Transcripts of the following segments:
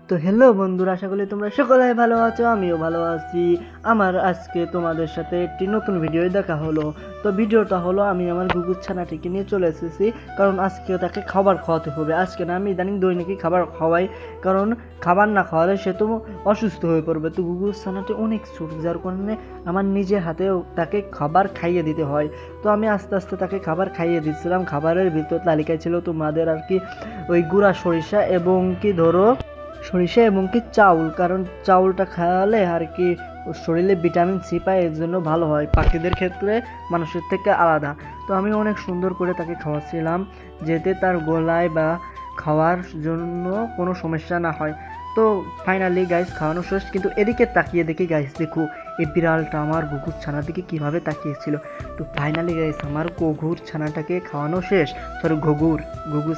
তো হ্যালো বন্ধুরা, আশা করি তোমরা সকলে ভালো আছো, আমিও ভালো আছি। আমার আজকে তোমাদের সাথে একটি নতুন ভিডিও দেখা হলো। তো ভিডিওটা হলো আমি আমার গুগুর ছানাটিকে নিয়ে চলে এসেছি, কারণ আজকে তাকে খাবার খাওয়াতে হবে। আজকে না, আমি ইদানিং দৈনিকই খাবার খাওয়াই, কারণ খাবার না খাওয়ালে সে তো অসুস্থ হয়ে পড়বে। তো গুগুর ছানাটি অনেক ছোট, যার কারণে আমার নিজের হাতেও তাকে খাবার খাইয়ে দিতে হয়। তো আমি আস্তে আস্তে তাকে খাবার খাইয়ে দিচ্ছিলাম। খাবারের ভিতর তালিকায় ছিল তোমাদের আর কি ওই গুঁড়া সরিষা এবং কি ধরো সরিষা এবং কি চাউল, কারণ চাউলটা খাওয়ালে আর কি শরীরে ভিটামিন সি পায়, এর জন্য ভালো হয়, পাখিদের ক্ষেত্রে মানুষের থেকে আলাদা। তো আমি অনেক সুন্দর করে তাকে খাওয়াচ্ছিলাম, যাতে তার গলায় বা খাওয়ার জন্য কোনো সমস্যা না হয়। তো ফাইনালি গাইস খাওয়ানো শেষ, কিন্তু এদিকে তাকিয়ে দেখি গাইস, দেখো এই বিড়ালটা আমার ঘুঘুর ছানার দিকে কীভাবে তাকিয়েছিল। তো ফাইনালি গাইস আমার ঘুঘুর ছানাটাকে খাওয়ানো শেষ, সরি ঘুঘুর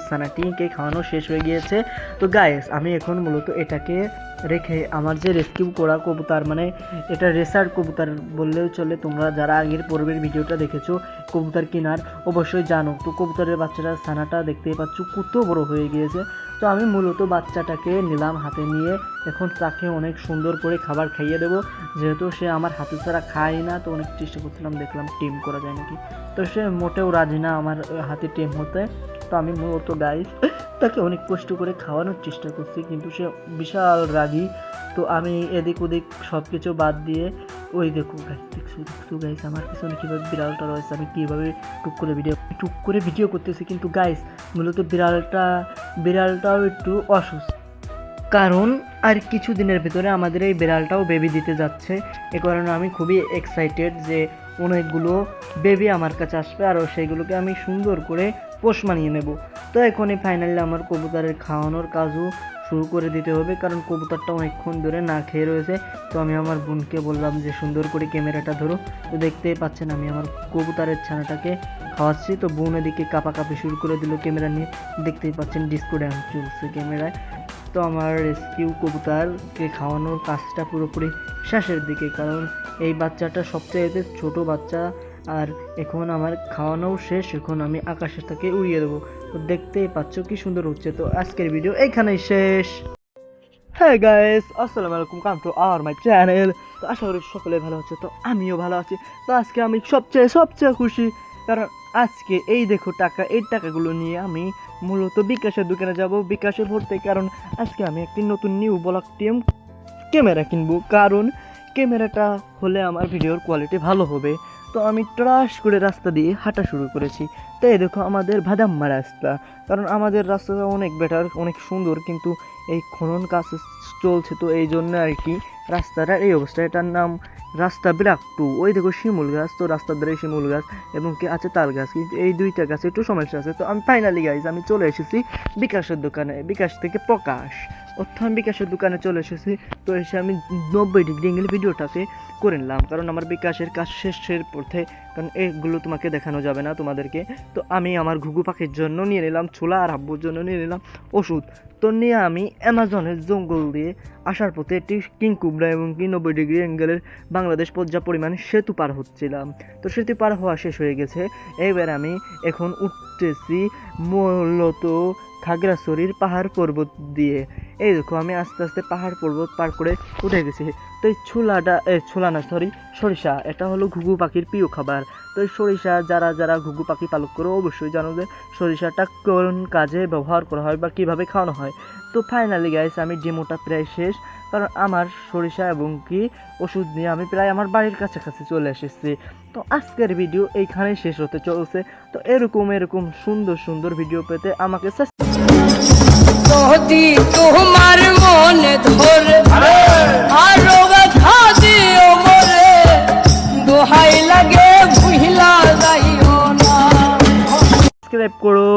ছানাটিকে খাওয়ানো শেষ হয়ে গিয়েছে। তো গাইস আমি এখন মূলত এটাকে রেখে আমার যে রেস্কিউ করা কবুতর, মানে এটা রেসার কবুতর বললেও চলে, তোমরা যারা আগের পূর্বের ভিডিওটা দেখেছো কবুতর কেনার অবশ্যই জানো। তো কবুতরের বাচ্চাটা ছানাটা দেখতেই পাচ্ছ কত বড় হয়ে গিয়েছে। তো আমি মূলত বাচ্চাটাকে নিলাম হাতে নিয়ে, এখন তাকে অনেক সুন্দর করে খাবার খাইয়ে দেবো, যেহেতু সে আমার হাতে ছাড়া খায় না। তো অনেক চেষ্টা করছিলাম, দেখলাম টিম করা যায় নাকি, তো সে মোটেও রাজি না আমার হাতে টিম হতে। তো আমি মূলত গাইস তাকে অনেক কষ্ট করে খাওয়ানোর চেষ্টা করছি, কিন্তু সে বিশাল রাগী। তো আমি এদিক ওদিক সব কিছু বাদ দিয়ে, ওই দেখো গাইস, দেখছো গাইস আমার পিছনে কীভাবে বিড়ালটা রয়েছে, আমি কীভাবে টুক করে ভিডিও করতেছি। কিন্তু গাইস মূলত বিড়ালটাও একটু অসুস্থ, কারণ আর কিছু দিনের ভিতরে আমাদের এই বিড়ালটাও বেবি দিতে যাচ্ছে। এ কারণে আমি খুবই এক্সাইটেড যে অনেকগুলো বেবি আমার কাছে আসবে, আর সেইগুলোকে আমি সুন্দর করে পোষ মানিয়ে নেব। তো এখনই ফাইনালি আমার কবুতরের খাওয়ানোর কাজও শুরু করে দিতে হবে, কারণ কবুতরটা অনেকক্ষণ ধরে না খেয়ে রয়েছে। তো আমি আমার বোনকে বললাম যে সুন্দর করে ক্যামেরাটা ধরো। তো দেখতেই পাচ্ছেন আমি আমার কবুতরের ছানাটাকে খাওয়াচ্ছি। তো বোন এদিকে কাঁপাকাঁপি শুরু করে দিল ক্যামেরা নিয়ে, দেখতেই পাচ্ছেন ডিস্কো ড্যান্স চলছে ক্যামেরায়। তো আমার রেস্কিউ কবুতরকে খাওয়ানোর কাজটা পুরোপুরি শেষের দিকে, কারণ এই বাচ্চাটা সবচেয়ে ছোট বাচ্চা, আর এখন আমার খাওয়ানোও শেষ। এখন আমি আকাশে তাকে উড়িয়ে দেবো। তো দেখতেই পাচ্ছ কি সুন্দর হচ্ছে। তো আজকের ভিডিও এইখানেই শেষ। হ্যাঁ গাইস, আসসালামু আলাইকুম, come to our my channel. তো আশা করি সকলে ভালো আছে, তো আমিও ভালো আছি। তো আজকে আমি সবচেয়ে খুশি, কারণ আজকে এই দেখো এই টাকাগুলো নিয়ে আমি মূলত বিকাশের দোকানে যাব, বিকাশে ভরতে, কারণ আজকে আমি একটি নতুন নিউ ব্লগ টিম ক্যামেরা কিনবো, কারণ ক্যামেরাটা হলে আমার ভিডিওর কোয়ালিটি ভালো হবে। তো আমি ট্রাস করে রাস্তা দিয়ে হাঁটা শুরু করেছি। তো এই দেখো আমাদের ভাদাম্মা রাস্তা, কারণ আমাদের রাস্তাটা অনেক বেটার, অনেক সুন্দর, কিন্তু এই খনন কাজ চলছে, তো এই জন্য আর কি রাস্তাটার এই অবস্থা। এটার নাম রাস্তা বিরাক্টু। ওই দেখো শিমুল গাছ, তো রাস্তার ধারে শিমুল গাছ এবং কি আছে তাল গাছ, কিন্তু এই দুইটা গাছে একটু সমস্যা আছে। তো আমি ফাইনালি গাইজ আমি চলে এসেছি বিকাশের দোকানে, বিকাশ থেকে প্রকাশ আমি বিকাশের দোকানে চলে এসেছি। তো এসে আমি 90 ডিগ্রি অ্যাঙ্গেল ভিডিওটাকে করে নিলাম, কারণ আমার বিকাশের কাজ শেষের পথে, কারণ এগুলো তোমাকে দেখানো যাবে না তোমাদেরকে। তো আমি আমার ঘুঘু পাখির জন্য নিয়ে নিলাম ছোলা, আর হাব্বুর জন্য নিয়ে নিলাম ওষুধ। তো নিয়ে আমি অ্যামাজনের জঙ্গল দিয়ে আসার পথে একটি কিংকুবরা এবং কি 90 ডিগ্রি অ্যাঙ্গেলের বাংলাদেশ পর্যাপ্ত পরিমাণে সেতু পার হচ্ছিলাম। তো সেতু পার হওয়া শেষ হয়ে গেছে। এইবার আমি এখন উঠতেছি মূলত খাগড়াছড়ির পাহাড় পর্বত দিয়ে। এই দেখো আমি আস্তে আস্তে পাহাড় পর্বত পার করে উঠে গেছি। তো এই সরিষা, এটা হলো ঘুঘু পাখির প্রিয় খাবার। তো এই সরিষা যারা ঘুঘু পাখি পালক করে অবশ্যই জানো যে সরিষাটা কোন কাজে ব্যবহার করা হয় বা কীভাবে খাওয়ানো হয়। তো ফাইনালি গাইস আমি ডেমোটা প্রায় শেষ, কারণ আমার সরিষা এবং কি ওষুধ নিয়ে আমি প্রায় আমার বাড়ির কাছাকাছি চলে এসেছি। তো আজকের ভিডিও এইখানেই শেষ হতে চলছে। তো এরকম সুন্দর ভিডিও পেতে আমাকে যদি তোমার মনে ধরে আরো ব্যথা দিও মরে, দোহাই লাগে ভুইলা যাইও না। সাবস্ক্রাইব করো।